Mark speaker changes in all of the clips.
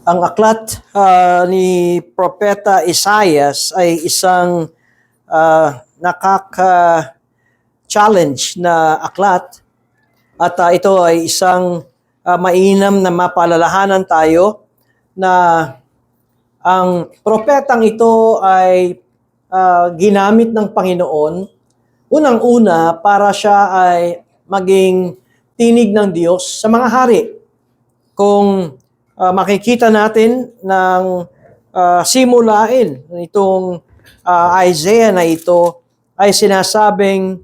Speaker 1: Ang aklat ni Propeta Isaias ay isang nakaka-challenge na aklat at ito ay isang mainam na mapaalalahanan tayo na ang propetang ito ay ginamit ng Panginoon unang-una para siya ay maging tinig ng Diyos sa mga hari. Kung makikita natin ng simulain itong Isaiah na ito ay sinasabing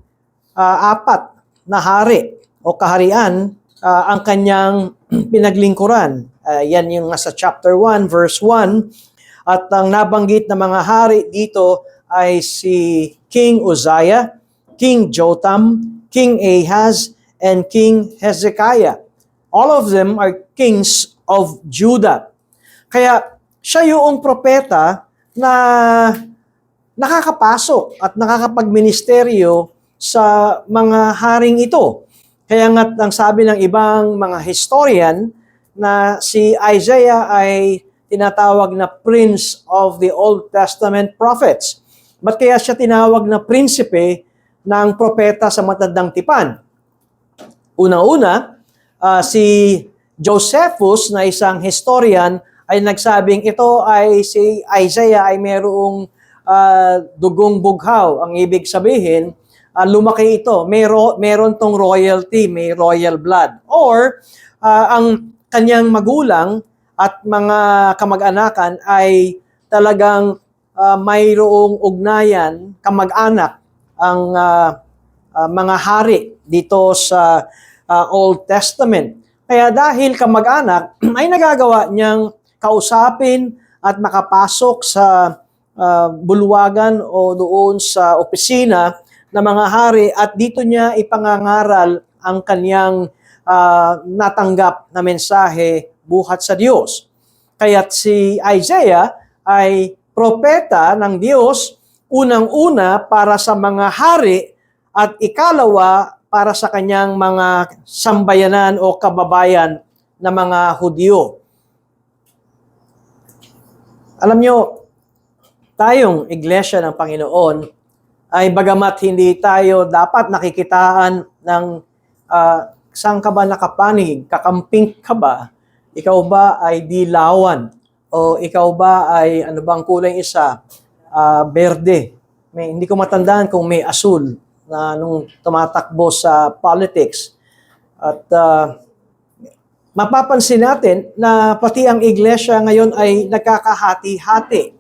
Speaker 1: apat na hari o kaharian ang kanyang pinaglingkuran. Yan yung nasa chapter 1, verse 1. At ang nabanggit na mga hari dito ay si King Uzziah, King Jotham, King Ahaz, and King Hezekiah. All of them are kings of Judah. Kaya siya yung propeta na nakakapasok at nakakapagministeryo sa mga haring ito. Kaya nga't ang sabi ng ibang mga historian na si Isaiah ay tinatawag na Prince of the Old Testament Prophets. Ba't kaya siya tinawag na prinsipe ng propeta sa matandang tipan? Unang-una, si Josephus na isang historian ay nagsabing ito ay si Isaiah ay mayroong dugong bughaw. Ang ibig sabihin, lumaki ito. Meron tong royalty, may royal blood. Or ang kanyang magulang at mga kamag-anakan ay talagang mayroong ugnayan, kamag-anak ang mga hari dito sa Old Testament. Kaya dahil kamag-anak, ay nagagawa niyang kausapin at makapasok sa bulwagan o doon sa opisina ng mga hari at dito niya ipangangaral ang kanyang natanggap na mensahe buhat sa Diyos. Kaya't si Isaiah ay propeta ng Diyos, unang-una para sa mga hari at ikalawa para sa kanyang mga sambayanan o kababayan na mga Hudyo. Alam nyo, tayong iglesia ng Panginoon ay bagamat hindi tayo dapat nakikitaan ng saan ka ba nakapanig, kakamping ka ba, ikaw ba ay dilawan, o ikaw ba ay ano bang kulay isa, berde. Hindi ko matandaan kung may asul na nung tumatakbo sa politics. At mapapansin natin na pati ang iglesia ngayon ay nagkakahati-hati.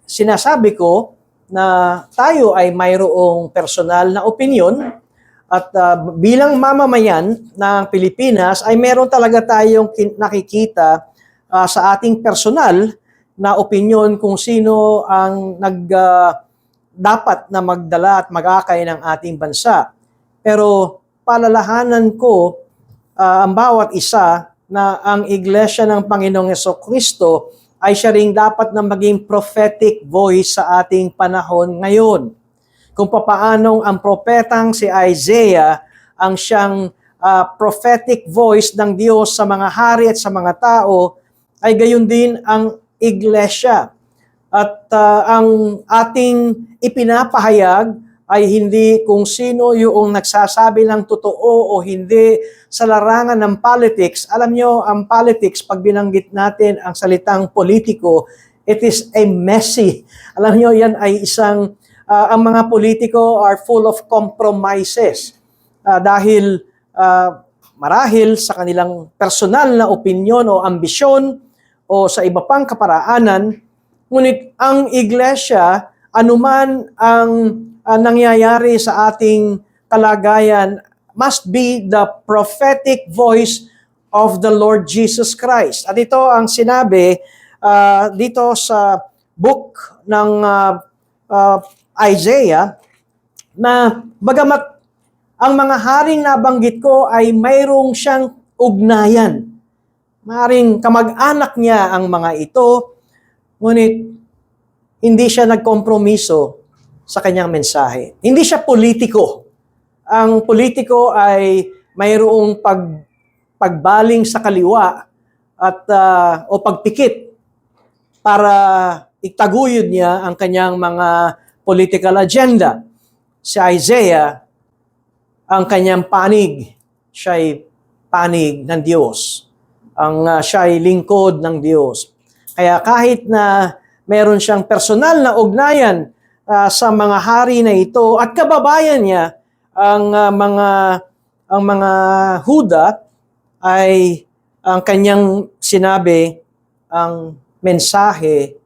Speaker 1: Sinasabi ko na tayo ay mayroong personal na opinion at bilang mamamayan ng Pilipinas ay meron talaga tayong nakikita sa ating personal na opinion kung sino ang dapat na magdala at mag-akay ng ating bansa. Pero palalahanan ko ang bawat isa na ang iglesia ng Panginoong Jesucristo ay siya ring dapat na maging prophetic voice sa ating panahon ngayon. Kung papaanong ang propetang si Isaiah ang siyang prophetic voice ng Diyos sa mga hari at sa mga tao, ay gayon din ang iglesia. At ang ating ipinapahayag ay hindi kung sino yung nagsasabi ng totoo o hindi sa larangan ng politics. Alam nyo, ang politics, pag binanggit natin ang salitang politiko, it is a messy. Alam nyo, yan ay isang, ang mga politiko are full of compromises. Dahil marahil sa kanilang personal na opinyon o ambisyon o sa iba pang kaparaanan, ngunit ang iglesia, anuman ang nangyayari sa ating kalagayan, must be the prophetic voice of the Lord Jesus Christ. At ito ang sinabi dito sa book ng Isaiah, na bagamat ang mga haring nabanggit ko ay mayroong siyang ugnayan. Maring kamag-anak niya ang mga ito, ngunit hindi siya nagkompromiso sa kanyang mensahe. Hindi siya politiko. Ang politiko ay mayroong pagbaling sa kaliwa at o pagpikit para itaguyod niya ang kanyang mga political agenda. Si Isaiah, ang kanyang panig, siya'y panig ng Diyos. Siya'y lingkod ng Diyos. Kaya kahit na meron siyang personal na ugnayan sa mga hari na ito at kababayan niya, ang mga Huda, ay ang kanyang sinabi ang mensahe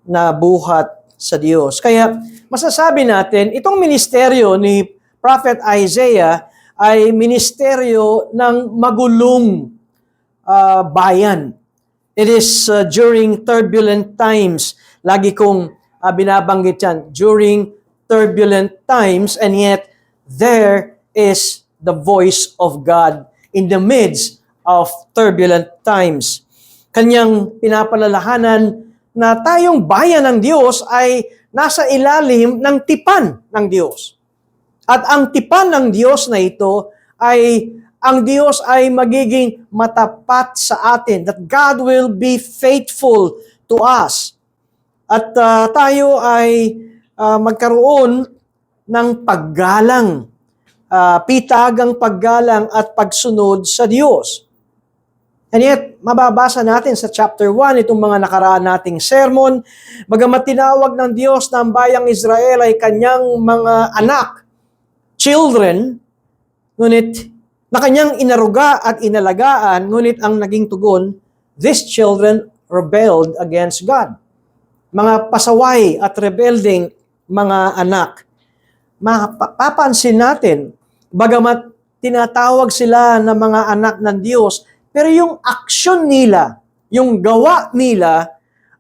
Speaker 1: na buhat sa Diyos. Kaya masasabi natin, itong ministeryo ni Prophet Isaiah ay ministeryo ng magulong bayan. It is during turbulent times. Lagi kong binabanggit yan, during turbulent times, and yet there is the voice of God in the midst of turbulent times. Kanyang pinapalalahanan na tayong bayan ng Diyos ay nasa ilalim ng tipan ng Diyos. At ang tipan ng Diyos na ito ay, ang Diyos ay magiging matapat sa atin, that God will be faithful to us. At tayo ay magkaroon ng paggalang, pitagang paggalang at pagsunod sa Diyos. And yet, mababasa natin sa chapter 1, itong mga nakaraan nating sermon, bagamat tinawag ng Diyos na ang bayang Israel ay kanyang mga anak, children, ngunit na kanyang inaruga at inalagaan, ngunit ang naging tugon, these children rebelled against God. Mga pasaway at rebelding mga anak. Mapapansin natin, bagamat tinatawag sila na mga anak ng Diyos, pero yung aksyon nila, yung gawa nila,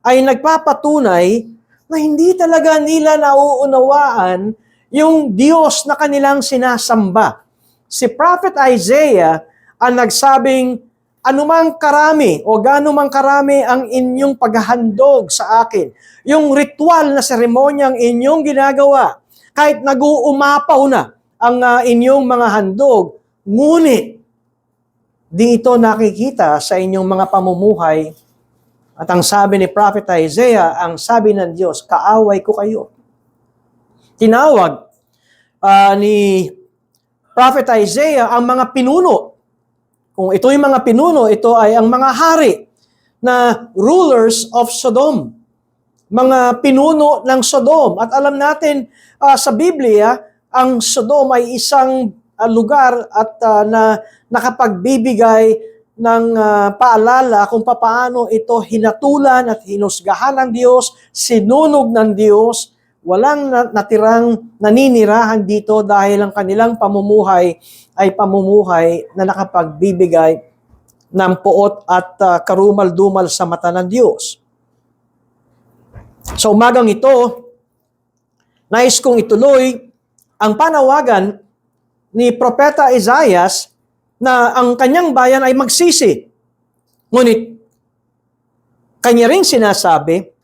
Speaker 1: ay nagpapatunay na hindi talaga nila nauunawaan yung Diyos na kanilang sinasamba. Si Prophet Isaiah ang nagsabing, anumang karami o gaano mang karami ang inyong paghahandog sa akin, yung ritual na seremonya ang inyong ginagawa, kahit nag-uumapaw na ang inyong mga handog, ngunit di ito nakikita sa inyong mga pamumuhay. At ang sabi ni Prophet Isaiah, ang sabi ng Diyos, kaaway ko kayo. Tinawag ni Prophet Isaiah ang mga pinuno. Kung ito yung mga pinuno, ito ay ang mga hari na rulers of Sodom. Mga pinuno ng Sodom. At alam natin sa Biblia, ang Sodom ay isang lugar at na nakapagbibigay ng paalala kung paano ito hinatulan at hinusgahan ng Diyos, sinunog ng Diyos. Walang natirang naninirahan dito dahil ang kanilang pamumuhay ay pamumuhay na nakapagbibigay ng puot at karumal-dumal sa mata ng Diyos. Sa umagang ito, nais kong ituloy ang panawagan ni Propeta Isaiah na ang kanyang bayan ay magsisi. Ngunit, kanya ring sinasabi,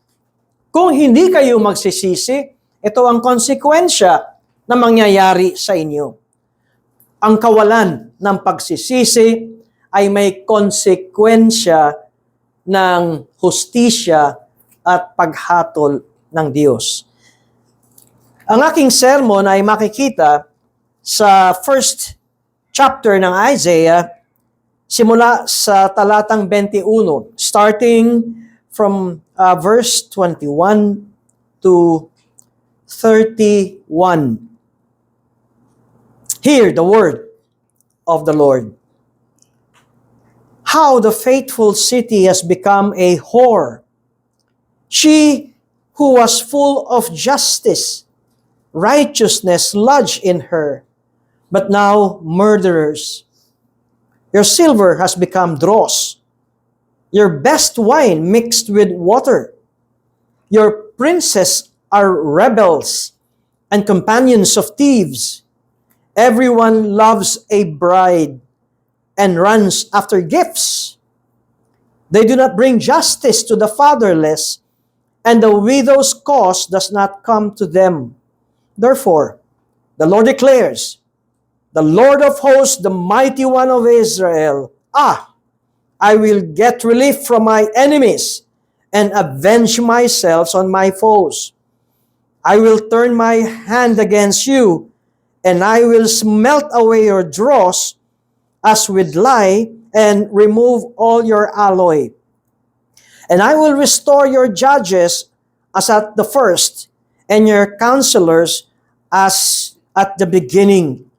Speaker 1: kung hindi kayo magsisisi, ito ang konsekwensya na mangyayari sa inyo. Ang kawalan ng pagsisisi ay may konsekwensya ng hustisya at paghatol ng Diyos. Ang aking sermon ay makikita sa first chapter ng Isaiah, simula sa talatang 21, starting from verse 21 to 31. Hear the word of the Lord. How the faithful city has become a whore. She who was full of justice, righteousness lodged in her, but now murderers. Your silver has become dross, your best wine mixed with water. Your princes are rebels and companions of thieves. Everyone loves a bride and runs after gifts. They do not bring justice to the fatherless, and the widow's cause does not come to them. Therefore, the Lord declares, the Lord of hosts, the mighty one of Israel, I will get relief from my enemies and avenge myself on my foes. I will turn my hand against you, and I will smelt away your dross as with lye, and remove all your alloy. And I will restore your judges as at the first, and your counselors as at the beginning.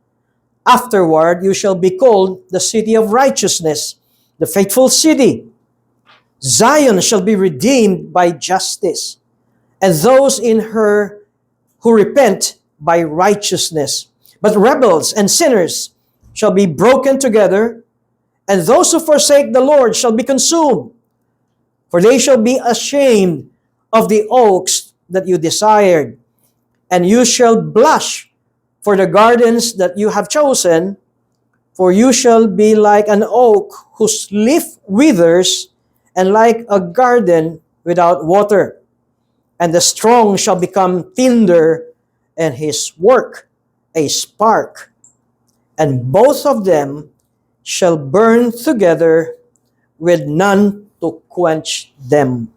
Speaker 1: Afterward, you shall be called the city of righteousness, the faithful city. Zion shall be redeemed by justice, and those in her who repent by righteousness. But rebels and sinners shall be broken together, and those who forsake the Lord shall be consumed. For they shall be ashamed of the oaks that you desired, and you shall blush for the gardens that you have chosen, for you shall be like an oak whose leaf withers, and like a garden without water. And the strong shall become tinder, and his work a spark. And both of them shall burn together, with none to quench them.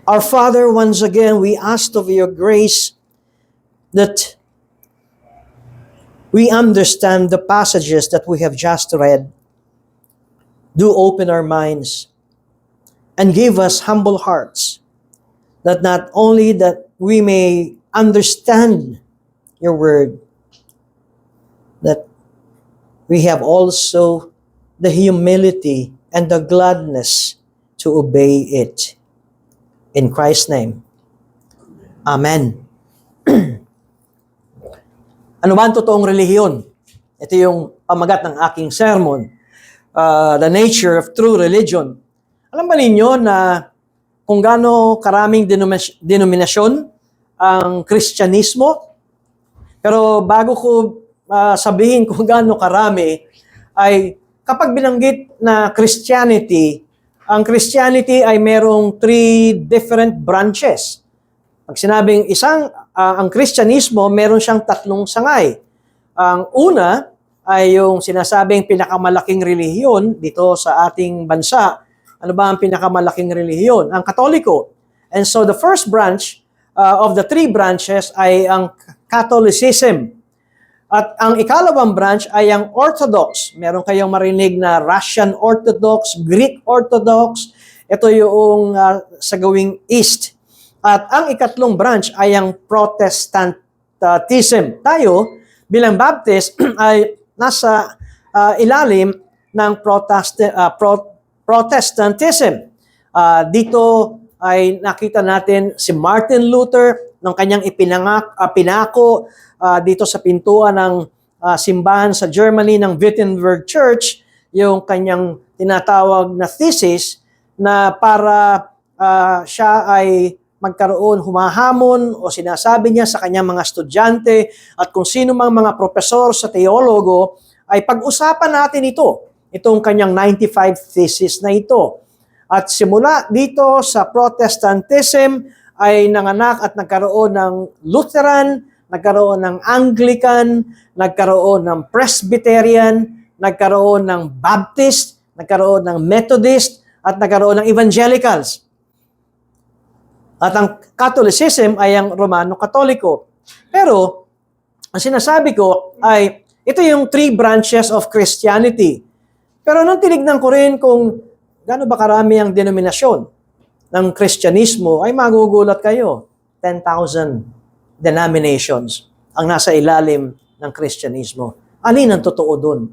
Speaker 1: Our Father, once again, we ask of your grace that we understand the passages that we have just read. Do open our minds and give us humble hearts, that not only that we may understand your word, that we have also the humility and the gladness to obey it. In Christ's name, Amen. Ano ba ang totoong relihiyon? Ito yung pamagat ng aking sermon, The Nature of True Religion. Alam ba ninyo na kung gaano karaming denominasyon ang Kristyanismo? Pero bago ko sabihin kung gaano karami, ay kapag binanggit na Christianity, ang Christianity ay merong 3 different branches. Pag sinabing ang Kristyanismo, meron siyang 3 sangay. Ang una ay yung sinasabing pinakamalaking relihiyon dito sa ating bansa. Ano ba ang pinakamalaking relihiyon? Ang Katoliko. And so the first branch of the 3 branches ay ang Catholicism. At ang ikalawang branch ay ang Orthodox. Meron kayong marinig na Russian Orthodox, Greek Orthodox. Ito yung sa gawing East. At ang ikatlong branch ay ang Protestantism. Tayo, bilang Baptist, ay nasa ilalim ng Protestantism. Dito ay nakita natin si Martin Luther ng kanyang pinako dito sa pintuan ng simbahan sa Germany ng Wittenberg Church, yung kanyang tinatawag na thesis na para siya ay magkaroon, humahamon o sinasabi niya sa kanyang mga estudyante at kung sino mang mga profesor sa teologo, ay pag-usapan natin itong kanyang 95 thesis na ito. At simula dito sa Protestantism ay nanganak at nagkaroon ng Lutheran, nagkaroon ng Anglican, nagkaroon ng Presbyterian, nagkaroon ng Baptist, nagkaroon ng Methodist, at nagkaroon ng Evangelicals. At ang Catholicism ay ang Romano-Katoliko. Pero, ang sinasabi ko ay, ito yung 3 branches of Christianity. Pero nung tinignan ko rin kung gaano ba karami ang denominasyon ng Kristyanismo, ay magugulat kayo. 10,000 denominations ang nasa ilalim ng Kristyanismo. Alin ang totoo doon?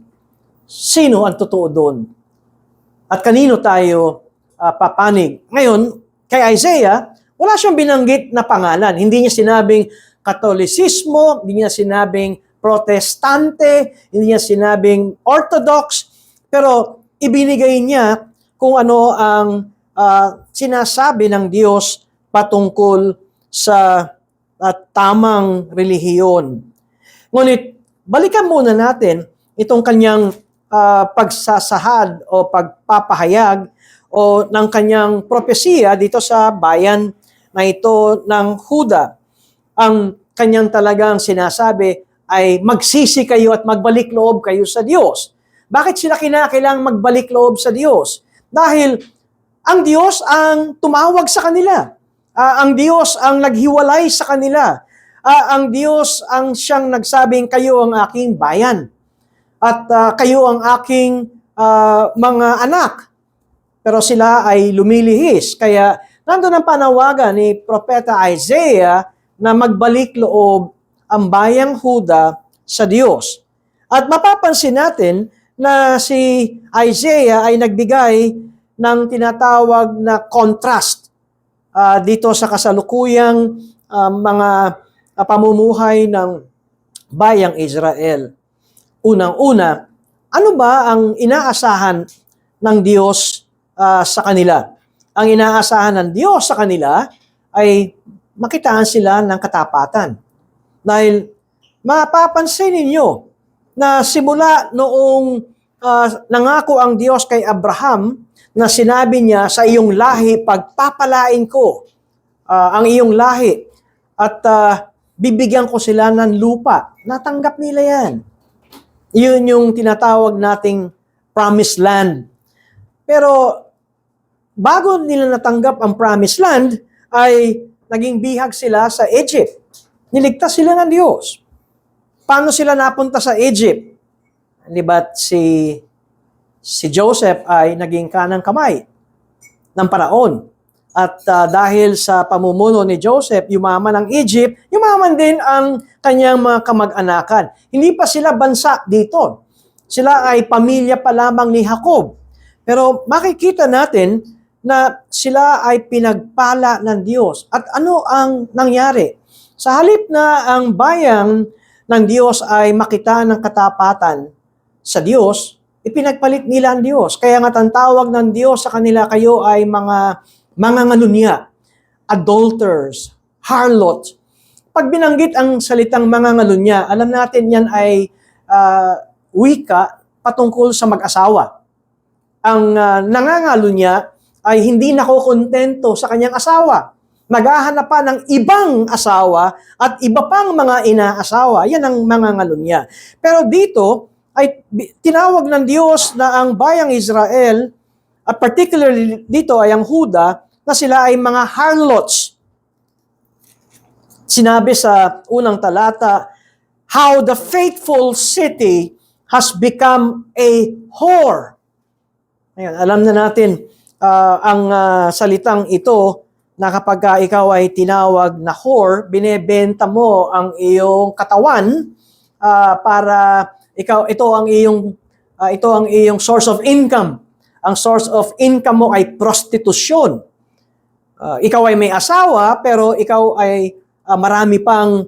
Speaker 1: Sino ang totoo doon? At kanino tayo papanig? Ngayon, kay Isaiah, wala siyang binanggit na pangalan. Hindi niya sinabing Katolisismo, hindi niya sinabing Protestante, hindi niya sinabing Orthodox, pero ibinigay niya kung ano ang sinasabi ng Diyos patungkol sa tamang relihiyon. Ngunit, balikan muna natin itong kanyang pagsasahad o pagpapahayag o ng kanyang propesiya dito sa bayan na ito ng Huda. Ang kanyang talagang sinasabi ay magsisi kayo at magbalik loob kayo sa Diyos. Bakit sila kinakailangang magbalik loob sa Diyos? Dahil ang Diyos ang tumawag sa kanila. Ang Diyos ang naghiwalay sa kanila. Ang Diyos ang siyang nagsabing, kayo ang aking bayan. At kayo ang aking mga anak. Pero sila ay lumilihis. Kaya nandun ang panawagan ni Propeta Isaiah na magbalik loob ang bayang Huda sa Diyos. At mapapansin natin na si Isaiah ay nagbigay ng tinatawag na contrast dito sa kasalukuyang mga pamumuhay ng bayang Israel. Unang-una, ano ba ang inaasahan ng Diyos sa kanila? Ang inaasahan ng Diyos sa kanila ay makitaan sila ng katapatan. Dahil mapapansin ninyo na simula noong nangako ang Diyos kay Abraham na sinabi niya, sa iyong lahi pagpapalain ko ang iyong lahi at bibigyan ko sila ng lupa. Natanggap nila yan. Yun yung tinatawag nating promised land. Pero bago nila natanggap ang promised land, ay naging bihag sila sa Egypt. Niligtas sila ng Diyos. Paano sila napunta sa Egypt? Di ba si Joseph ay naging kanang kamay ng Paraon. At dahil sa pamumuno ni Joseph, yumaman ang Egypt, yumaman din ang kanyang mga kamag-anakan. Hindi pa sila bansa dito. Sila ay pamilya pa lamang ni Jacob. Pero makikita natin na sila ay pinagpala ng Diyos. At ano ang nangyari? Sa halip na ang bayang ng Diyos ay makita ng katapatan sa Diyos, ipinagpalit nila ang Diyos. Kaya nga ang tawag ng Diyos sa kanila, kayo ay mga ngalunya, adulterers, harlot. Pag binanggit ang salitang mga ngalunya, alam natin yan ay wika patungkol sa mag-asawa. Ang nangangalunya ay hindi nakokontento sa kanyang asawa. Naghahanap pa ng ibang asawa at iba pang mga inaasawa. Yan ang mga ngalunya. Pero dito ay tinawag ng Diyos na ang bayang Israel, at particularly dito ay ang Huda, na sila ay mga harlots. Sinabi sa unang talata, how the faithful city has become a whore. Ayan, alam na natin ang salitang ito na kapag ikaw ay tinawag na whore, binebenta mo ang iyong katawan para ito ang iyong source of income. Ang source of income mo ay prostitusyon. Ikaw ay may asawa, pero ikaw ay marami pang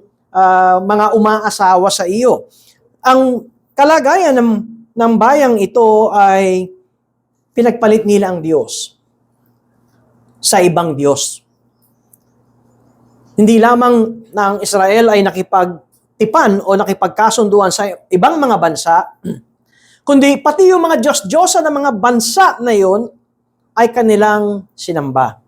Speaker 1: mga umaasawa sa iyo. Ang kalagayan ng bayang ito ay pinagpalit nila ang Diyos sa ibang Diyos. Hindi lamang na ang Israel ay nakipagtipan o nakipagkasunduan sa ibang mga bansa, kundi pati yung mga Diyos-Diyosa ng mga bansa na yon ay kanilang sinamba.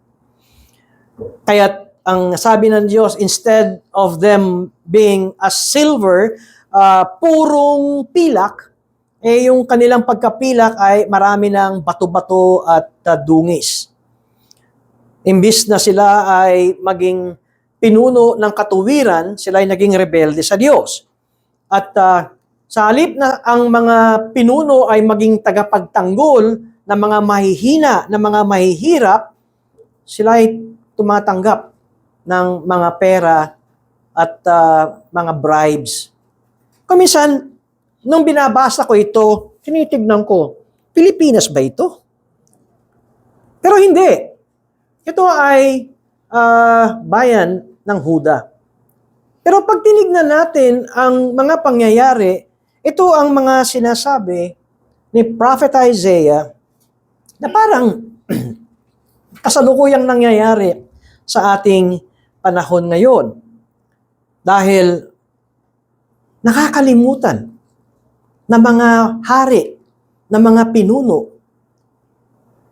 Speaker 1: Kaya ang sabi ng Diyos, instead of them being as silver, purong pilak, yung kanilang pagkapilak ay marami ng bato-bato at dungis. Imbis na sila ay maging pinuno ng katuwiran, sila ay naging rebelde sa Diyos. At sa halip na ang mga pinuno ay maging tagapagtanggol ng mga mahihina, ng mga mahihirap, sila ay tumatanggap ng mga pera at mga bribes. Kuminsan, nung binabasa ko ito, tinitignan ko, Pilipinas ba ito? Pero hindi. Ito ay bayan ng Huda. Pero pag tinignan natin ang mga pangyayari, ito ang mga sinasabi ni Prophet Isaiah na parang kasalukuyang nangyayari sa ating panahon ngayon. Dahil nakakalimutan na mga hari, na mga pinuno,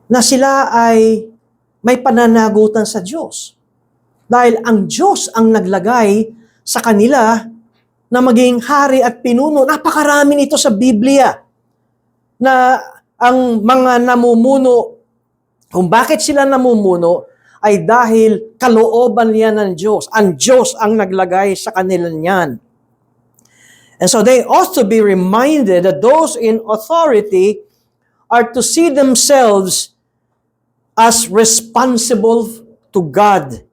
Speaker 1: na sila ay may pananagutan sa Diyos. Dahil ang Diyos ang naglagay sa kanila na maging hari at pinuno. Napakarami nito sa Biblia na ang mga namumuno, kung bakit sila namumuno, ay dahil kalooban niya ng Diyos. Ang Diyos ang naglagay sa kanila niyan. And so they ought to be reminded that those in authority are to see themselves as responsible to God.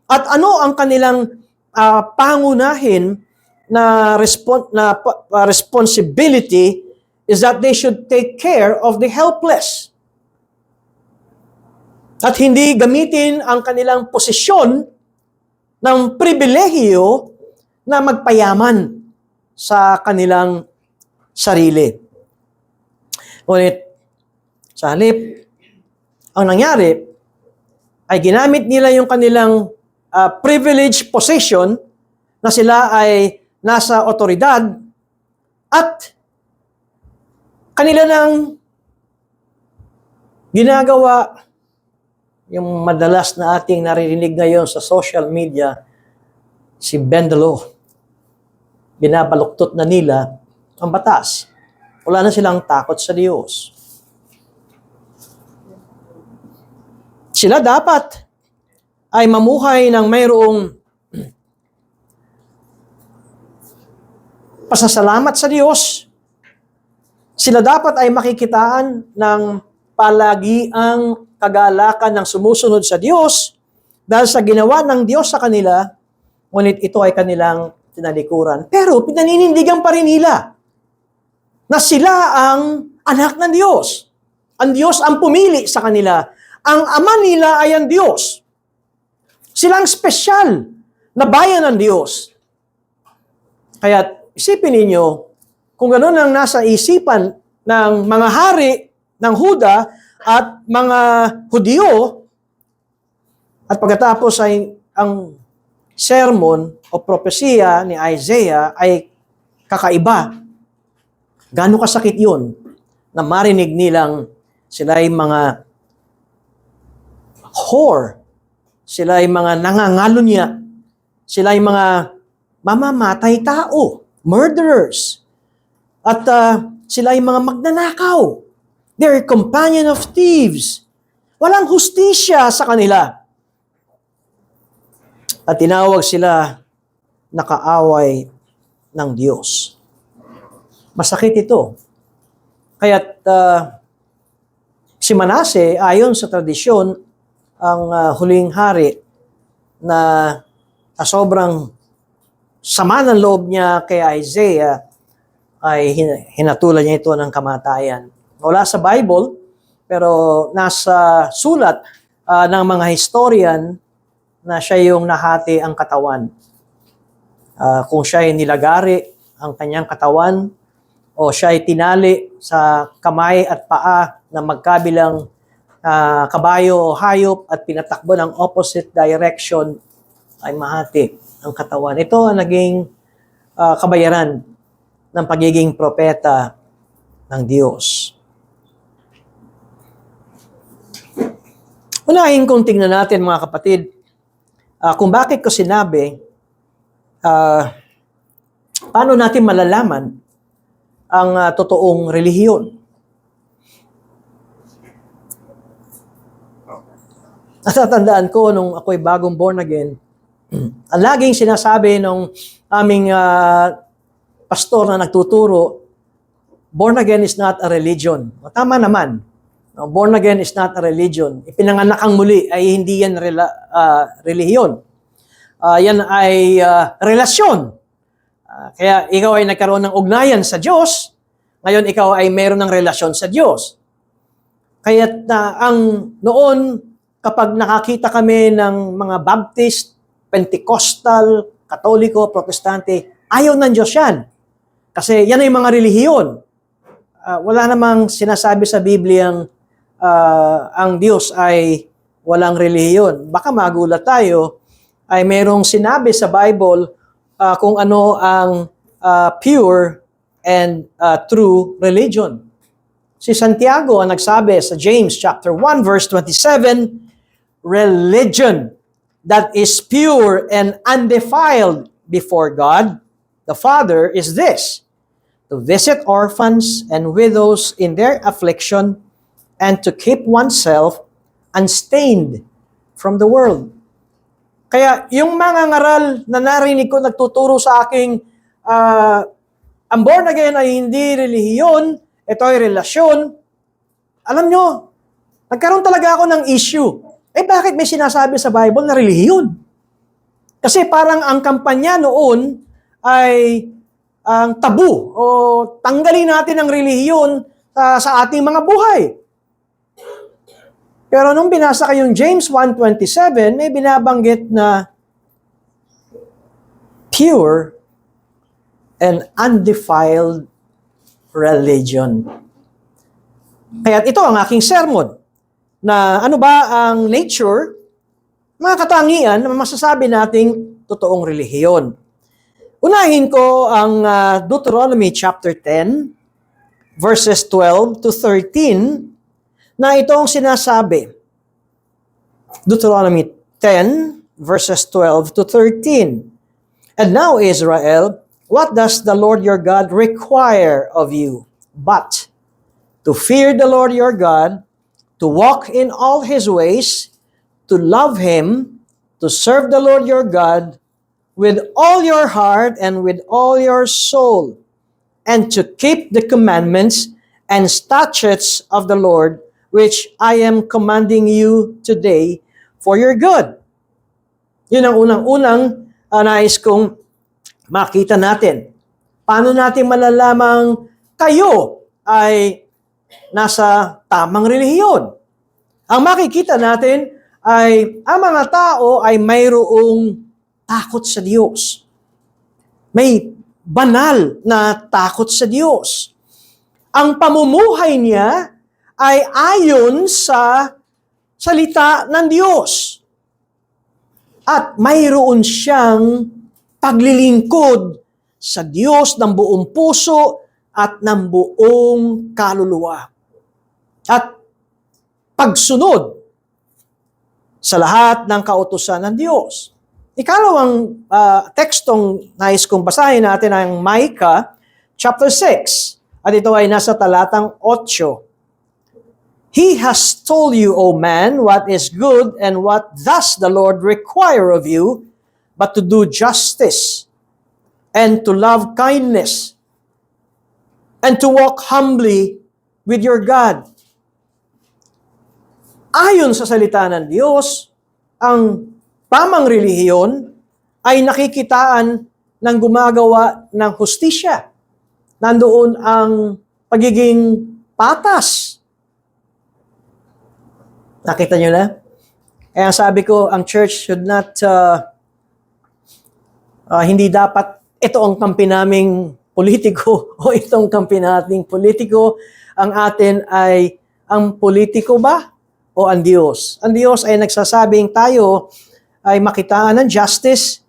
Speaker 1: At ano ang kanilang pangunahin na responsibility is that they should take care of the helpless. At hindi gamitin ang kanilang posisyon ng pribilehiyo na magpayaman sa kanilang sarili. Ngunit, sa halip, ang nangyari ay ginamit nila yung kanilang privileged position na sila ay nasa otoridad at kanila nang ginagawa yung madalas na ating naririnig ngayon sa social media, si bend the law. Binabaluktot na nila ang batas. Wala na silang takot sa Diyos. Sila dapat ay mamuhay ng mayroong pasasalamat sa Diyos. Sila dapat ay makikitaan ng palagiang kagalakan ng sumusunod sa Diyos dahil sa ginawa ng Diyos sa kanila, ngunit ito ay kanilang tinalikuran. Pero pinaninindigan pa rin nila na sila ang anak ng Diyos. Ang Diyos ang pumili sa kanila. Ang ama nila ay ang Diyos. Silang espesyal na bayan ng Diyos. Kaya isipin ninyo, kung gano'n ang nasa isipan ng mga hari ng Huda at mga Hudyo, at pagkatapos ay ang sermon o propesiya ni Isaiah ay kakaiba. Gaano kasakit yun na marinig nilang sila ay mga whore, sila ay mga nangangalunya, sila ay mga mamamatay tao, murderers, at sila ay mga magnanakaw. They're a companion of thieves. Walang hustisya sa kanila. At tinawag sila na kaaway ng Diyos. Masakit ito. Kaya't si Manase, ayon sa tradisyon, ang huling hari na sobrang sama ng loob niya kay Isaiah ay hinatulan niya ito ng kamatayan. Wala sa Bible, pero nasa sulat ng mga historian na siya yung nahati ang katawan. Kung siya ay nilagari ang kanyang katawan o siya ay tinali sa kamay at paa na magkabilang kabayo o hayop at pinatakbo ng opposite direction, ay mahati ang katawan. Ito ang naging kabayaran ng pagiging propeta ng Diyos. Unahin kong tingnan natin, mga kapatid, kung bakit ko sinabi, paano natin malalaman ang totoong relihiyon. Natatandaan ko nung ako'y bagong born again, ang laging sinasabi nung aming pastor na nagtuturo, born again is not a religion. Tama naman. No, born again is not a religion. Ipinanganak ang muli ay hindi yan relihiyon. Yan ay relasyon. Kaya ikaw ay nagkaroon ng ugnayan sa Diyos, ngayon ikaw ay mayroon ng relasyon sa Diyos. Kaya ang noon, kapag nakakita kami ng mga Baptist, Pentecostal, Katoliko, Protestante, ayaw ng Diyos yan. Kasi yan ay mga relihiyon. Wala namang sinasabi sa Bibliang ang Diyos ay walang relihiyon. Baka magulat tayo, ay mayroong sinabi sa Bible kung ano ang pure and true religion. Si Santiago ang nagsabi sa James chapter 1 verse 27, religion that is pure and undefiled before God the Father is this, to visit orphans and widows in their affliction, and to keep oneself unstained from the world. Kaya yung mga ngaral na narinig ko nagtuturo sa aking ang born again ay hindi relihiyon, ito ay relasyon. Alam nyo, nagkaroon talaga ako ng issue. Bakit may sinasabi sa Bible na relihiyon? Kasi parang ang kampanya noon ay ang tabu o tanggalin natin ang relihiyon sa ating mga buhay. Pero nung binasa ko yung James 1:27, may binabanggit na pure and undefiled religion. Kaya ito ang aking sermon, na ano ba ang nature, mga katangian na masasabi nating totoong relihiyon. Unahin ko ang Deuteronomy chapter 10, verses 12 to 13, na ito ang sinasabi. Deuteronomy 10, verses 12 to 13. And now, Israel, what does the Lord your God require of you? But to fear the Lord your God, to walk in all His ways, to love Him, to serve the Lord your God with all your heart and with all your soul, and to keep the commandments and statutes of the Lord, which I am commanding you today for your good. Yun ang unang-unang nais kong makita natin. Paano natin malalamang kayo ay nasa tamang relihiyon? Ang makikita natin ay ang mga tao ay mayroong takot sa Diyos. May banal na takot sa Diyos. Ang pamumuhay niya ay ayon sa salita ng Diyos. At mayroon siyang paglilingkod sa Diyos ng buong puso at ng buong kaluluwa. At pagsunod sa lahat ng kautusan ng Diyos. Ikalawang tekstong nais kong basahin natin ang Micah chapter 6. At ito ay nasa talatang 8. He has told you, O man, what is good and what does the Lord require of you, but to do justice and to love kindness and to walk humbly with your God. Ayon sa salita ng Diyos, ang tamang relihiyon ay nakikitaan ng gumagawa ng hustisya. Nandoon ang pagiging patas. Nakita nyo na? Kaya sabi ko, ang church should not, hindi dapat ito ang kampi naming politiko o itong kampi nating politiko. Ang atin ay ang politiko ba o ang Diyos? Ang Diyos ay nagsasabing tayo ay makitaan ng justice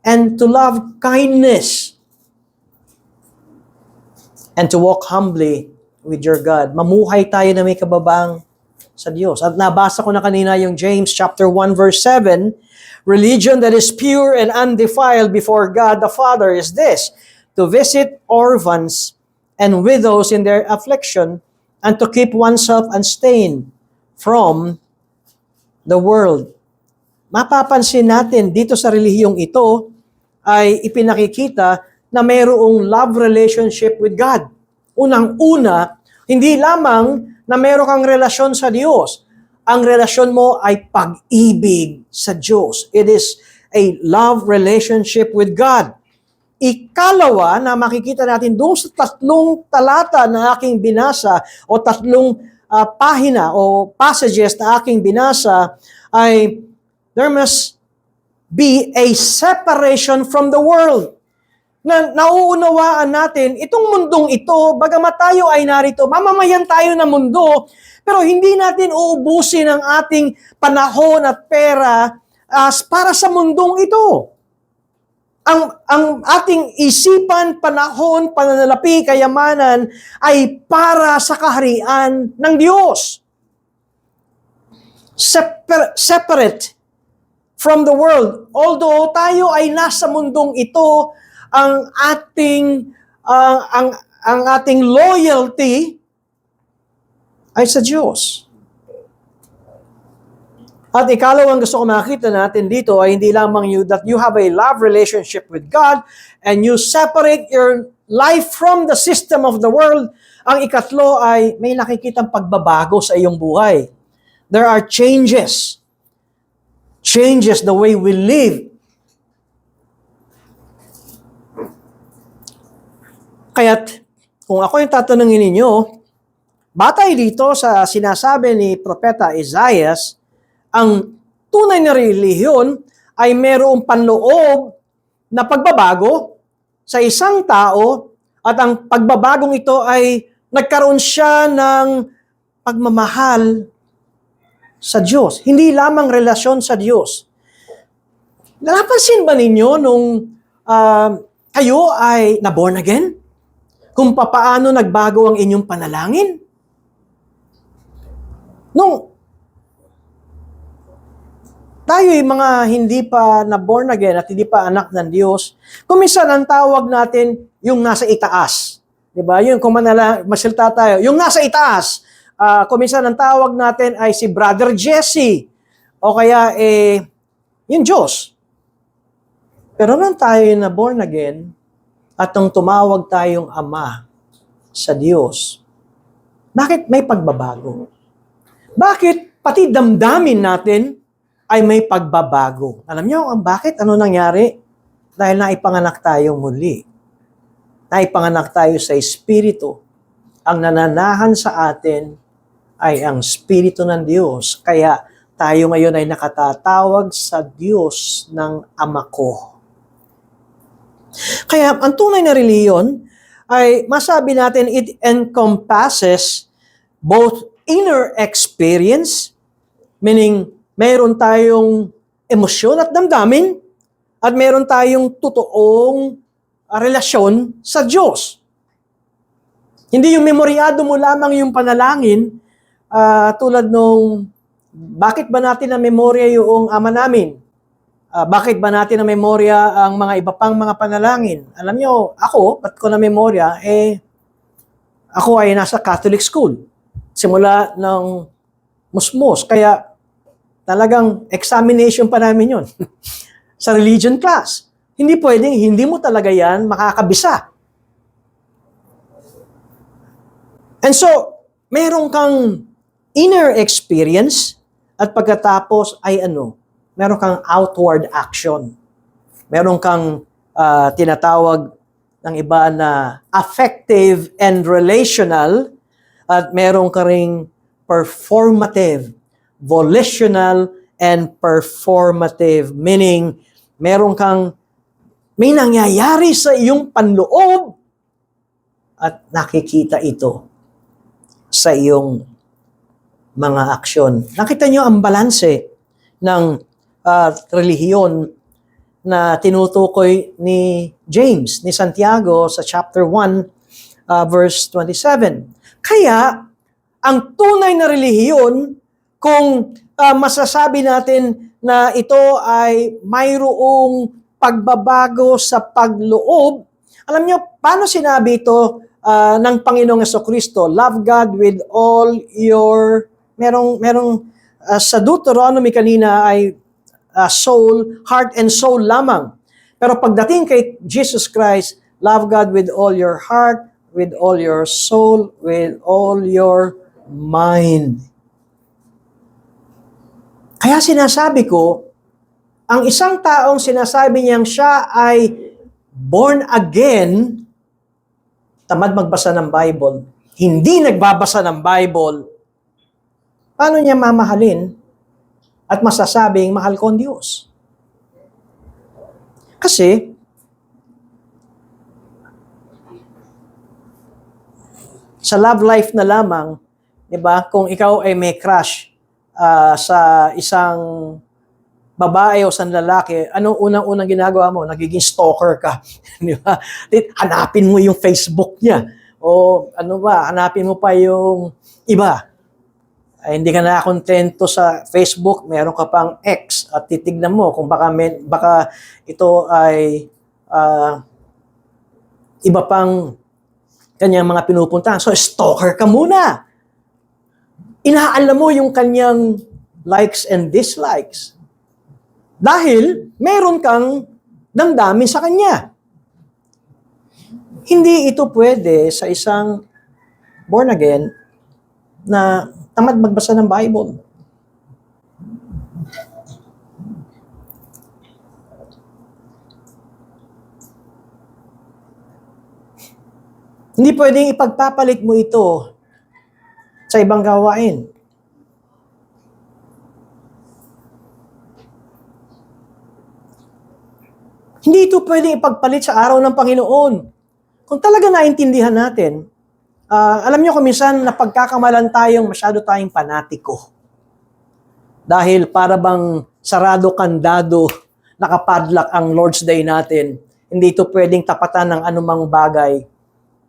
Speaker 1: and to love kindness and to walk humbly with your God. Mamuhay tayo na may kababang sa Diyos. At nabasa ko na kanina yung James chapter 1 verse 7, religion that is pure and undefiled before God the Father is this, to visit orphans and widows in their affliction and to keep oneself unstained from the world. Mapapansin natin dito sa relihiyong ito ay ipinakikita na mayroong love relationship with God. Unang-una, hindi lamang na meron kang relasyon sa Diyos. Ang relasyon mo ay pag-ibig sa Diyos. It is a love relationship with God. Ikalawa na makikita natin doon sa 3 talata na aking binasa o 3 pahina o passages na aking binasa ay there must be a separation from the world. Na nauunawaan natin, itong mundong ito, bagamat tayo ay narito, mamamayan tayo ng mundo, pero hindi natin uubusin ang ating panahon at pera para sa mundong ito. Ang ating isipan, panahon, pananalapi, kayamanan ay para sa kaharian ng Diyos. Separate from the world. Although tayo ay nasa mundong ito, ang ang ating loyalty ay sa Diyos. At ikalawang gusto ko makita natin dito ay hindi lamang that you have a love relationship with God and you separate your life from the system of the world. Ang ikatlo ay may nakikitang pagbabago sa iyong buhay. There are changes. Changes the way we live. Kaya't kung ako yung tatanungin ninyo, batay dito sa sinasabi ni Propeta Isaiah, ang tunay na relihiyon ay mayroong panloob na pagbabago sa isang tao at ang pagbabagong ito ay nagkaroon siya ng pagmamahal sa Diyos. Hindi lamang relasyon sa Diyos. Napansin ba ninyo nung kayo ay na-born again? Kung papaano nagbago ang inyong panalangin? Nung tayo yung mga hindi pa na-born again at hindi pa anak ng Diyos, kuminsan ang tawag natin yung nasa itaas. Diba? Yung kung masalita tayo, yung nasa itaas. Kuminsan ang tawag natin ay si Brother Jesse. O kaya, yung Diyos. Pero nung tayo na born again, at nung tumawag tayong Ama sa Diyos, bakit may pagbabago? Bakit pati damdamin natin ay may pagbabago? Alam niyo ang bakit? Ano nangyari? Dahil naipanganak tayong muli. Naipanganak tayo sa Espiritu. Ang nananahan sa atin ay ang Espiritu ng Diyos. Kaya tayo ngayon ay nakatatawag sa Diyos ng Ama ko. Kaya ang tunay na reliyon ay masabi natin it encompasses both inner experience, meaning mayroon tayong emosyon at damdamin, at mayroon tayong totoong relasyon sa Diyos. Hindi yung memoryado mo lamang yung panalangin, tulad nung, bakit ba natin na memorya yung Ama namin? Bakit ba natin na memorya ang mga iba pang mga panalangin? Alam nyo, ako, ba't ko na memorya? Ako ay nasa Catholic school. Simula ng musmos. Kaya talagang examination pa namin yun. Sa religion class. Hindi pwedeng, hindi mo talaga yan makakabisa. And so, meron kang inner experience at pagkatapos ay meron kang outward action. Meron kang tinatawag ng iba na affective and relational, at meron ka ring performative, volitional, and performative. Meaning, may nangyayari sa iyong panloob at nakikita ito sa iyong mga aksyon. Nakita niyo ang balanse ng relihiyon na tinutukoy ni James, ni Santiago sa chapter 1, verse 27. Kaya, ang tunay na relihiyon, kung masasabi natin na ito ay mayroong pagbabago sa pagloob, alam nyo, paano sinabi ito ng Panginoong Jesucristo? Love God with all your, sa Deuteronomy kanina ay soul, heart, and soul lamang. Pero pagdating kay Jesus Christ, love God with all your heart, with all your soul, with all your mind. Kaya sinasabi ko, ang isang taong sinasabi niyang siya ay born again, tamad magbasa ng Bible, hindi nagbabasa ng Bible, paano niya mamahalin at masasabing mahal ko ang Diyos? Kasi, sa love life na lamang, di ba, kung ikaw ay may crush sa isang babae o sa lalaki, anong unang-unang ginagawa mo? Nagiging stalker ka. Di ba? Hanapin mo yung Facebook niya. O hanapin mo pa yung iba. Ay, hindi ka nakakontento sa Facebook, meron ka pang X at titignan mo kung baka ito ay iba pang kanyang mga pinupuntahan. So, stalker ka muna. Inaalam mo yung kanyang likes and dislikes. Dahil meron kang damdamin sa kanya. Hindi ito pwede sa isang born again na tamad magbasa ng Bible. Hindi pwedeng ipagpapalit mo ito sa ibang gawain. Hindi ito pwedeng ipagpalit sa araw ng Panginoon. Kung talaga naintindihan natin, alam niyo kung minsan napagkakamalan tayong masyado tayong panatiko. Dahil para bang sarado kandado, nakapadlock ang Lord's Day natin. Hindi ito pwedeng tapatan ng anumang bagay.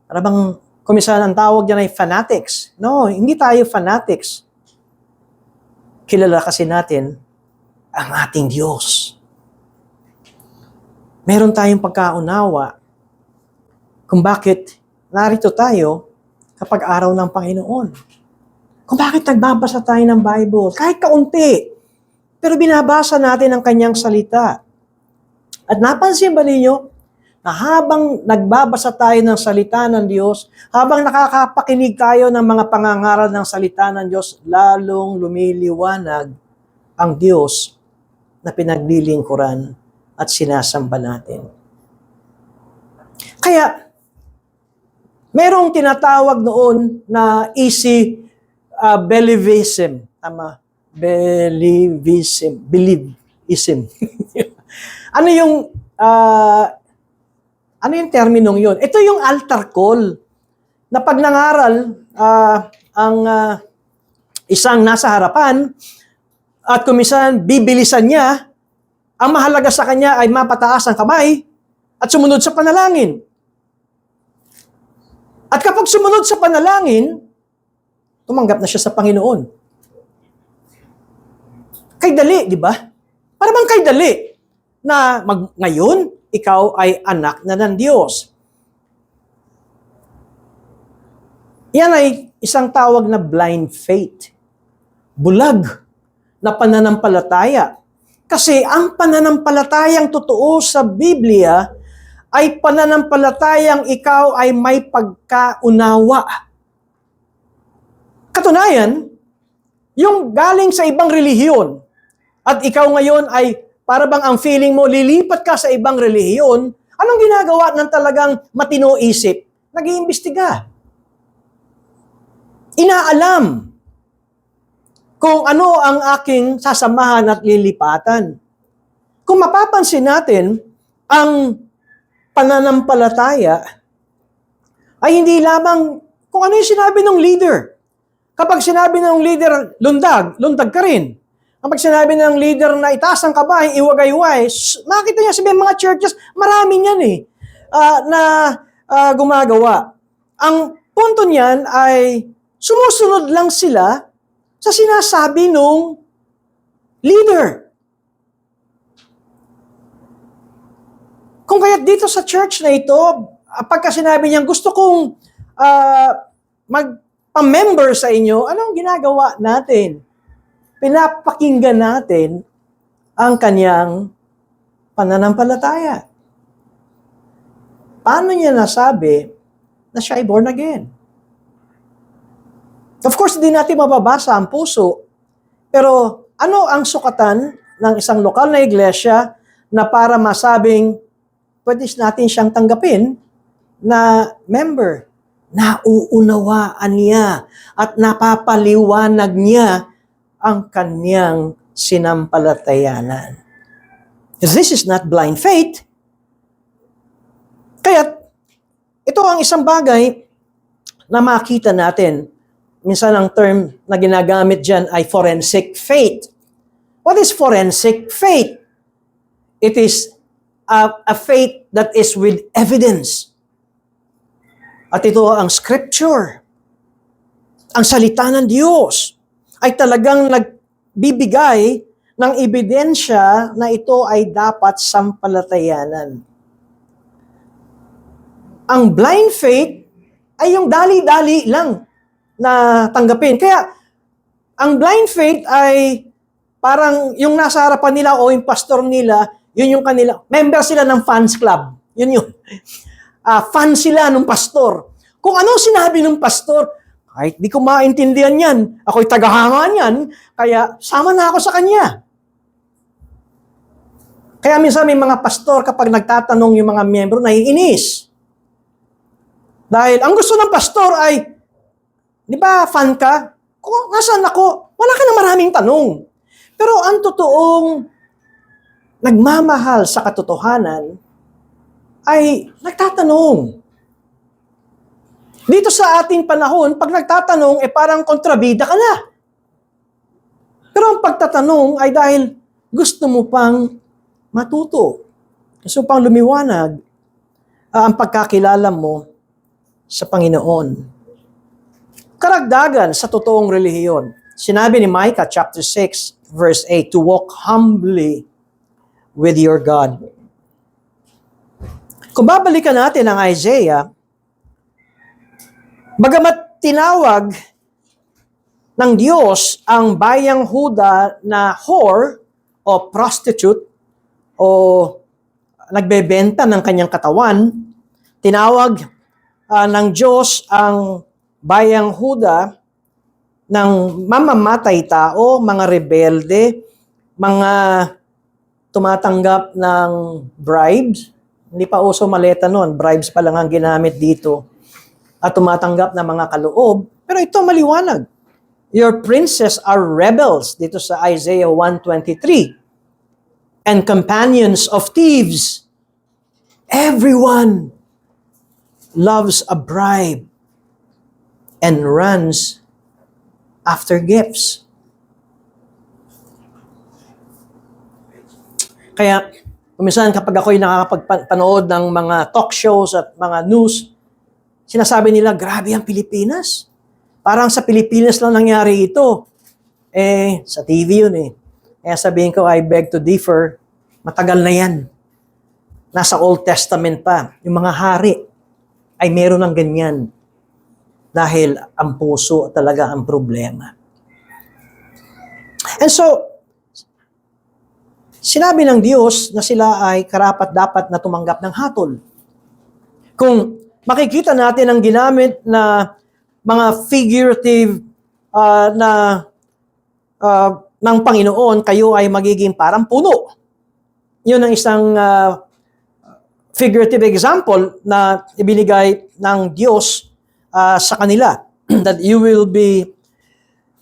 Speaker 1: Para bang kung minsan ang tawag dyan ay fanatics. No, hindi tayo fanatics. Kilala kasi natin ang ating Diyos. Meron tayong pagkaunawa kung bakit narito tayo kapag araw ng Panginoon. Kung bakit nagbabasa tayo ng Bible, kahit kaunti, pero binabasa natin ang kanyang salita. At napansin ba ninyo na habang nagbabasa tayo ng salita ng Diyos, habang nakakapakinig tayo ng mga pangangaral ng salita ng Diyos, lalong lumiliwanag ang Diyos na pinaglilingkuran at sinasamba natin. Kaya, merong tinatawag noon na easy believism. Tama? Believism. Ano yung terminong yun? Ito yung altar call na pag nangaral ang isang nasa harapan at kumisan bibilisan niya, ang mahalaga sa kanya ay mapataas ang kamay at sumunod sa panalangin. At kapag sumunod sa panalangin, tumanggap na siya sa Panginoon. Kay dali, di ba? Para bang kay dali na ngayon, ikaw ay anak na ng Diyos. Yan ay isang tawag na blind faith. Bulag na pananampalataya. Kasi ang pananampalatayang totoo sa Biblia ay pananampalatayang ikaw ay may pagkaunawa. Katunayan, yung galing sa ibang relihiyon at ikaw ngayon ay para bang ang feeling mo, lilipat ka sa ibang relihiyon, anong ginagawa ng talagang matino isip? Nag-iimbestiga. Inaalam kung ano ang aking sasamahan at lilipatan. Kung mapapansin natin, ang pananampalataya ay hindi lamang kung ano yung sinabi ng leader. Kapag sinabi ng leader, lundag ka rin. Kapag sinabi ng leader na itaas ang kamay, iwagayway, makita niya sabihin mga churches, marami niyan na gumagawa. Ang punto niyan ay sumusunod lang sila sa sinasabi ng leader. Kung kaya dito sa church na ito, pagka sinabi niya, gusto kong magpa-member sa inyo, anong ginagawa natin? Pinapakinggan natin ang kanyang pananampalataya. Paano niya nasabi na siya ay born again? Of course, hindi natin mababasa ang puso, pero ano ang sukatan ng isang lokal na iglesia na para masabing pwede natin siyang tanggapin na member? Nauunawaan niya at napapaliwanag niya ang kanyang sinampalatayanan. Because this is not blind faith. Kaya, ito ang isang bagay na makita natin. Minsan ang term na ginagamit dyan ay forensic faith. What is forensic faith? It is a faith that is with evidence. At ito ang scripture. Ang salita ng Diyos ay talagang nagbibigay ng ebidensya na ito ay dapat sampalatayanan. Ang blind faith ay yung dali-dali lang na tanggapin. Kaya, ang blind faith ay parang yung nasa harapan nila o yung pastor nila, yun yung kanila, member sila ng fans club. Yun yun. Fan sila ng pastor. Kung ano sinabi ng pastor, kahit di ko maintindihan yan, ako'y tagahanga niyan, kaya sama na ako sa kanya. Kaya minsan may mga pastor kapag nagtatanong yung mga miyembro, naiinis. Dahil ang gusto ng pastor ay, di ba fan ka? Kung nasaan ako? Wala ka na maraming tanong. Pero ang totoong nagmamahal sa katotohanan ay nagtatanong. Dito sa ating panahon, pag nagtatanong, parang kontrabida ka na. Pero ang pagtatanong ay dahil gusto mo pang matuto. Gusto mo pang lumiwanag ang pagkakilala mo sa Panginoon. Karagdagan sa totoong relihiyon. Sinabi ni Micah chapter 6, verse 8, to walk humbly with your God. Kung babalikan natin ang Isaiah, bagamat tinawag ng Diyos ang bayang Huda na whore o prostitute o nagbebenta ng kanyang katawan, tinawag ng Diyos ang bayang Huda ng mamamatay tao, mga rebelde, mga tumatanggap ng bribes. Hindi pa uso maleta noon, bribes pa lang ang ginamit dito. At tumatanggap ng mga kaloob. Pero ito maliwanag. Your princes are rebels, dito sa Isaiah 1:23. And companions of thieves. Everyone loves a bribe and runs after gifts. Kaya, kuminsan kapag ako'y nakakapagpanood ng mga talk shows at mga news, sinasabi nila, grabe ang Pilipinas. Parang sa Pilipinas lang nangyari ito. Sa TV yun eh. Kaya sabihin ko, I beg to differ, matagal na yan. Nasa Old Testament pa. Yung mga hari ay meron ng ganyan. Dahil ang puso talaga ang problema. And so, sinabi ng Diyos na sila ay karapat-dapat na tumanggap ng hatol. Kung makikita natin ang ginamit na mga figurative ng Panginoon, kayo ay magiging parang puno. Yun ang isang figurative example na ibinigay ng Diyos sa kanila. That you will be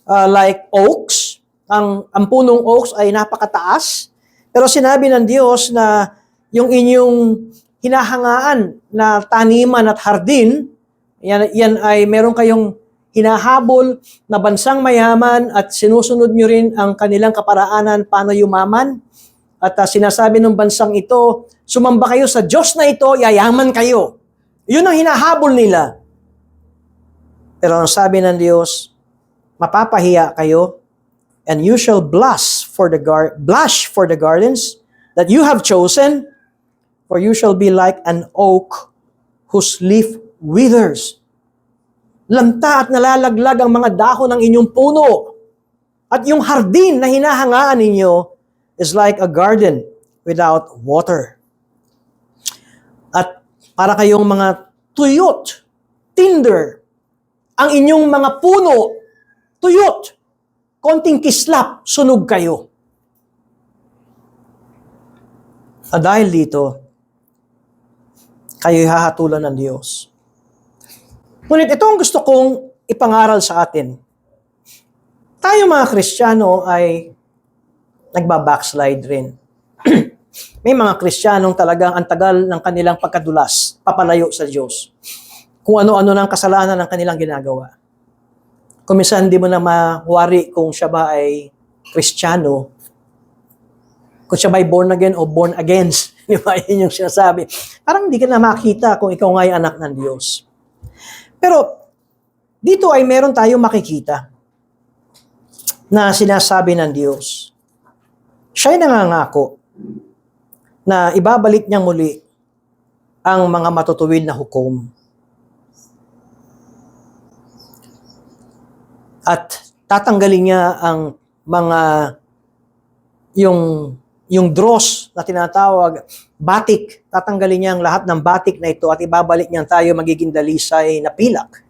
Speaker 1: like oaks. Ang punong oaks ay napakataas. Pero sinabi ng Diyos na yung inyong hinahangaan na taniman at hardin, yan ay meron kayong hinahabol na bansang mayaman at sinusunod nyo rin ang kanilang kaparaanan paano yumaman. At sinasabi ng bansang ito, sumamba kayo sa Diyos na ito, yayaman kayo. Yun ang hinahabol nila. Pero ang sabi ng Diyos, mapapahiya kayo, and you shall blush for the gardens that you have chosen, for you shall be like an oak whose leaf withers. Lamta at nalalaglag ang mga dahon ng inyong puno. At yung hardin na hinahangaan ninyo is like a garden without water. At para kayong mga tuyot, tinder, ang inyong mga puno, tuyot, konting kislap, sunog kayo. At dahil dito, kayo'y hahatulan ng Diyos. Ngunit ito ang gusto kong ipangaral sa atin. Tayo mga Kristiyano ay nagbabackslide rin. May mga Kristiyanong talagang ang tagal ng kanilang pagkadulas, papalayo sa Diyos. Kung ano-ano ng kasalanan ng kanilang ginagawa. Kung minsan hindi mo na mawari kung siya ba ay Kristiyano, kung siya ba ay born again o born against. Di ba? Yun yung sinasabi. Parang hindi ka na makita kung ikaw nga ay anak ng Diyos. Pero, dito ay meron tayong makikita na sinasabi ng Diyos. Siya'y nangangako na ibabalik niya muli ang mga matutuwid na hukom. At tatanggalin niya ang mga yung dross na tinatawag, batik. Tatanggalin niya ang lahat ng batik na ito at ibabalik niya tayo magiging dalisay na pilak.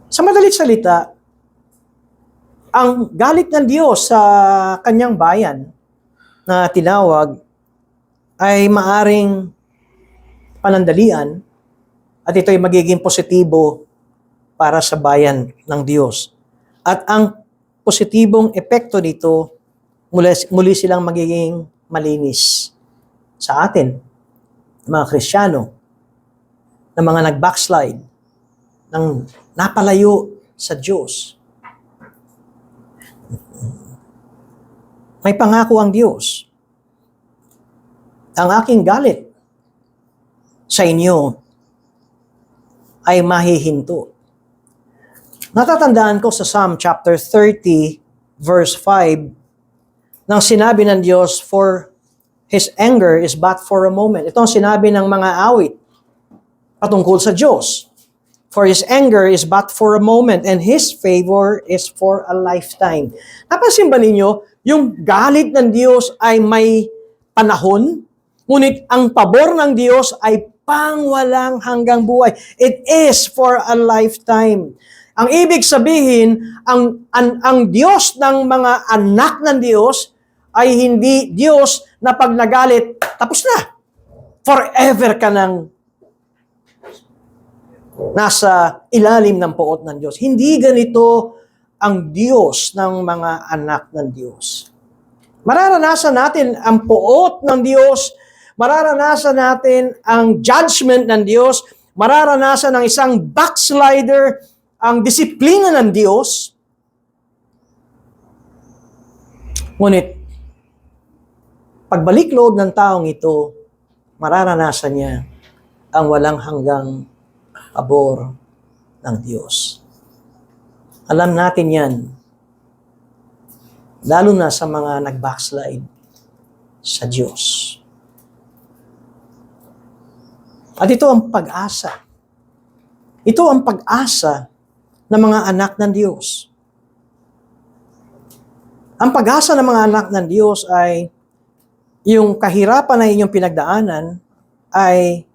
Speaker 1: Sa madalit salita, ang galit ng Diyos sa kanyang bayan na tinawag ay maaring panandalian at ito ay magiging positibo para sa bayan ng Diyos. At ang positibong epekto nito, muli silang magiging malinis sa atin, mga Kristiyano, na mga nag-backslide, ng napalayo sa Diyos. May pangako ang Diyos. Ang aking galit sa inyo ay mahihinto. Natatandaan ko sa Psalm chapter 30, verse 5, nang sinabi ng Diyos, for His anger is but for a moment. Ito ang sinabi ng mga awit patungkol sa Diyos. For His anger is but for a moment, and His favor is for a lifetime. Napansin ba ninyo, yung galit ng Diyos ay may panahon, ngunit ang pabor ng Diyos ay pangwalang hanggang buhay. It is for a lifetime. Ang ibig sabihin, ang Diyos ng mga anak ng Diyos ay hindi Diyos na pag nagalit, tapos na. Forever ka nang nasa ilalim ng puot ng Diyos. Hindi ganito ang Diyos ng mga anak ng Diyos. Mararanasan natin ang puot ng Diyos, mararanasan natin ang judgment ng Diyos, mararanasan ng isang backslider ang disiplina ng Diyos. Ngunit, pagbalik loob ng taong ito, mararanasan niya ang walang hanggang pabor ng Diyos. Alam natin yan, lalo na sa mga nag-backslide sa Diyos. At ito ang pag-asa. Ito ang pag-asa ng mga anak ng Diyos. Ang pag-asa ng mga anak ng Diyos ay yung kahirapan na inyong pinagdaanan ay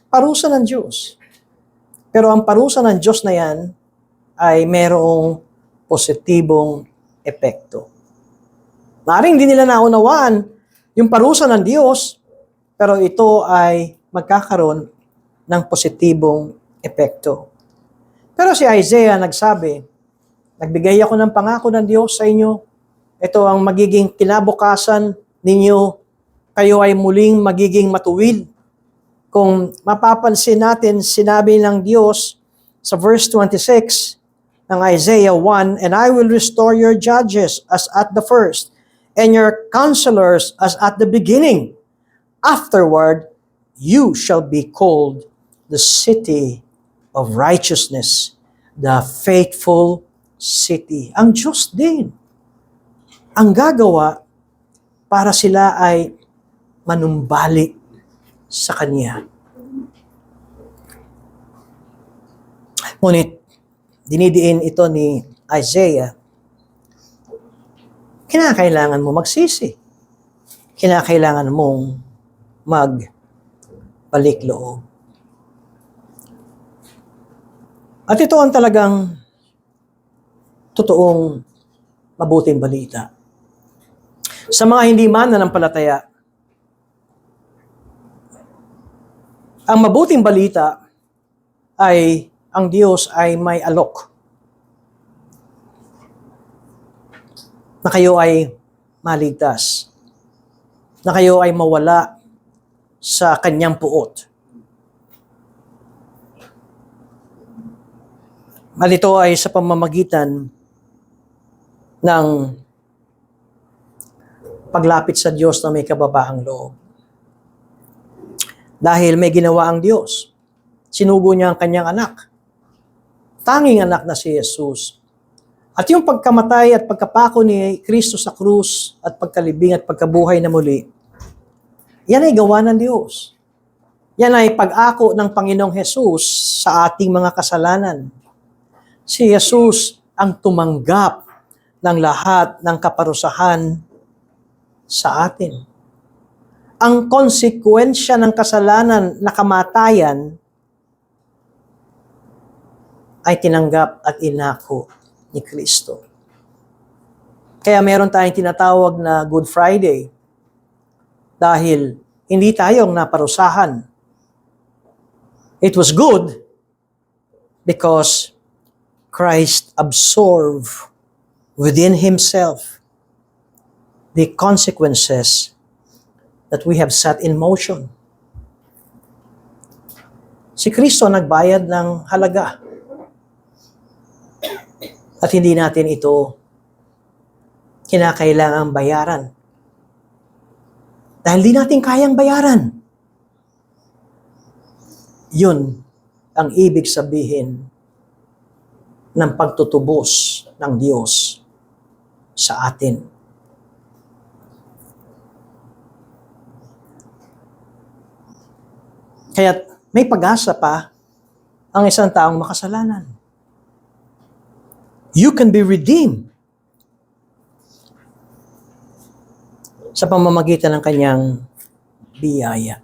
Speaker 1: parusa ng Diyos. Pero ang parusa ng Diyos na yan ay merong positibong epekto. Maaaring hindi nila naunawaan yung parusa ng Diyos, pero ito ay magkakaroon ng positibong epekto. Pero si Isaiah nagsabi, nagbigay ako ng pangako ng Diyos sa inyo. Ito ang magiging kinabukasan ninyo. Kayo ay muling magiging matuwid. Kung mapapansin natin, sinabi ng Diyos sa verse 26 ng Isaiah 1, and I will restore your judges as at the first, and your counselors as at the beginning. Afterward, you shall be called the city of righteousness, the faithful city. Ang Diyos din ang gagawa para sila ay manumbalik sa Kanya. Ngunit, dinidiin ito ni Isaiah, kinakailangan mo magsisi. Kinakailangan mong magbalik loob. At ito ang talagang totoong mabuting balita. Sa mga hindi mananampalataya, ang mabuting balita ay ang Diyos ay may alok na kayo ay maligtas, na kayo ay mawala sa kanyang puot. At ito ay sa pamamagitan ng paglapit sa Diyos na may kababaang loob. Dahil may ginawa ang Diyos. Sinugo niya ang kanyang anak. Tanging anak na si Jesus. At yung pagkamatay at pagkapako ni Kristo sa krus at pagkalibing at pagkabuhay na muli, yan ay gawa ng Diyos. Yan ay pag-ako ng Panginoong Jesus sa ating mga kasalanan. Si Jesus ang tumanggap ng lahat ng kaparusahan sa atin. Ang konsekwensya ng kasalanan na kamatayan ay tinanggap at inako ni Kristo. Kaya meron tayong tinatawag na Good Friday dahil hindi tayong naparusahan. It was good because Christ absorbed within Himself the consequences that we have set in motion. Si Kristo nagbayad ng halaga. At hindi natin ito kinakailangang bayaran. Dahil di natin kayang bayaran. Yun ang ibig sabihin ng pagtutubos ng Diyos sa atin. Kaya may pag-asa pa ang isang taong makasalanan. You can be redeemed sa pamamagitan ng kanyang biyaya.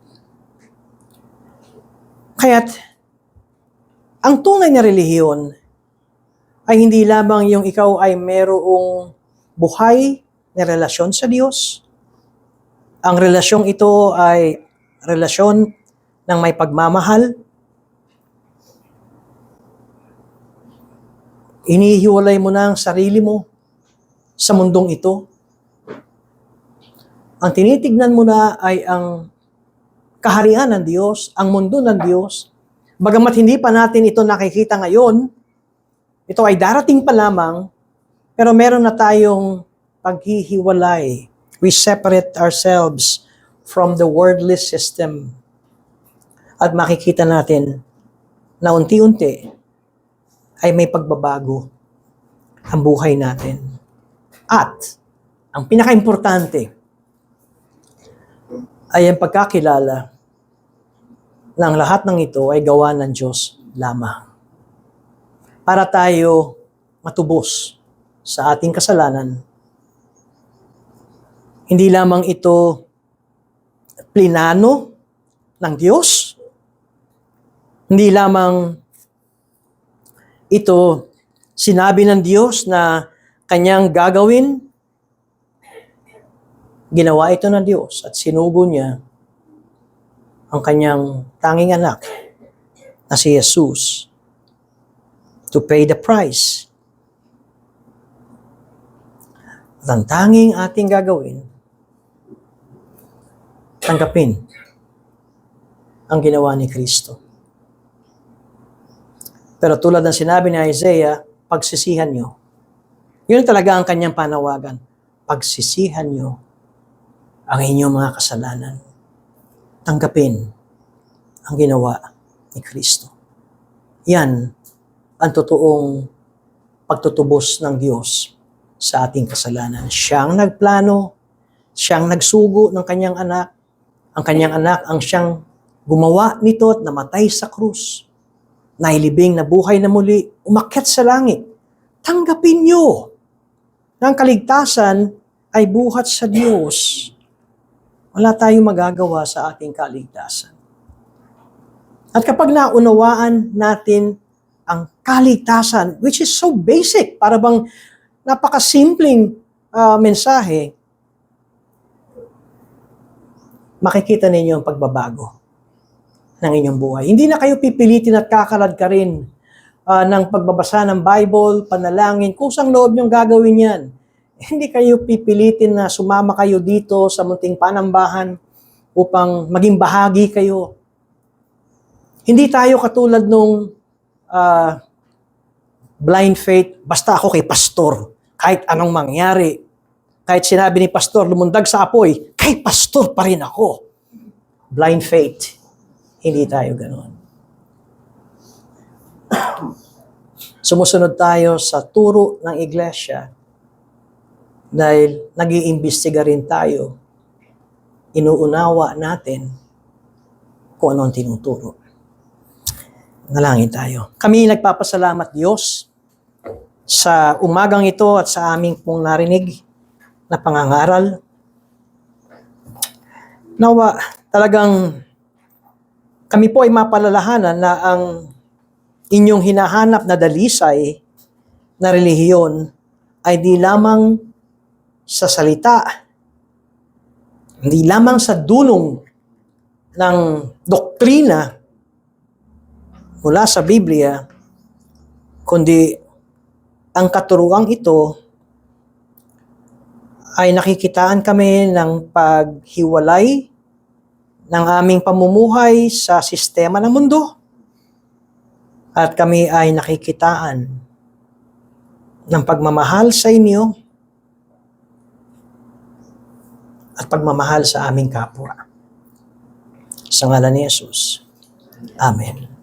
Speaker 1: Kaya't, ang tunay na relihiyon ay hindi lamang yung ikaw ay merong buhay na relasyon sa Diyos. Ang relasyong ito ay relasyon ng may pagmamahal. Inihiwalay mo na ang sarili mo sa mundong ito. Ang tinitignan mo na ay ang kaharian ng Diyos, ang mundo ng Diyos. Bagamat hindi pa natin ito nakikita ngayon, ito ay darating pa lamang, pero meron na tayong paghihiwalay. We separate ourselves from the worldly system. At makikita natin na unti-unti ay may pagbabago ang buhay natin. At ang pinaka-importante ay ang pagkakilala na ang lahat ng ito ay gawa ng Diyos lamang. Para tayo matubos sa ating kasalanan. Hindi lamang ito plinano ng Diyos. Hindi lamang ito sinabi ng Diyos na kanyang gagawin. Ginawa ito ng Diyos at sinugo niya ang kanyang tanging anak na si Jesus to pay the price. At ang tanging ating gagawin, tanggapin ang ginawa ni Kristo. Pero tulad ng sinabi ni Isaiah, pagsisihan nyo. Yun talaga ang kanyang panawagan. Pagsisihan nyo ang inyong mga kasalanan. Tanggapin ang ginawa ni Kristo. Yan ang totoong pagtutubos ng Diyos sa ating kasalanan. Siyang nagplano, siyang nagsugo ng kanyang anak. Ang kanyang anak ang siyang gumawa nito at namatay sa krus. Nailibing na buhay na muli, umakyat sa langit. Tanggapin nyo na ang kaligtasan ay buhat sa Diyos. Wala tayong magagawa sa ating kaligtasan. At kapag naunawaan natin ang kaligtasan, which is so basic, para bang napakasimpleng mensahe, makikita ninyo ang pagbabago ng inyong buhay. Hindi na kayo pipilitin at kakalad ka rin ng pagbabasa ng Bible, panalangin, kusang loob niyong gagawin yan. Hindi kayo pipilitin na sumama kayo dito sa munting panambahan upang maging bahagi kayo. Hindi tayo katulad nung blind faith, basta ako kay pastor, kahit anong mangyari. Kahit sinabi ni pastor, lumundag sa apoy, kay pastor pa rin ako. Blind faith. Hindi tayo ganoon. Sumusunod tayo sa turo ng iglesia dahil nag-iimbestiga rin tayo. Inuunawa natin kung ano ang tinuturo. Nalangin tayo. Kami nagpapasalamat Diyos sa umagang ito at sa aming pong narinig na pangangaral. Nawa, talagang kami po ay mapalalahanan na ang inyong hinahanap na dalisay na relihiyon ay di lamang sa salita, hindi lamang sa dulong ng doktrina mula sa Biblia, kundi ang katuruang ito ay nakikitaan kami ng paghiwalay ng aming pamumuhay sa sistema ng mundo at kami ay nakikitaan ng pagmamahal sa inyo at pagmamahal sa aming kapwa. Sa ngalan ni Jesus. Amen.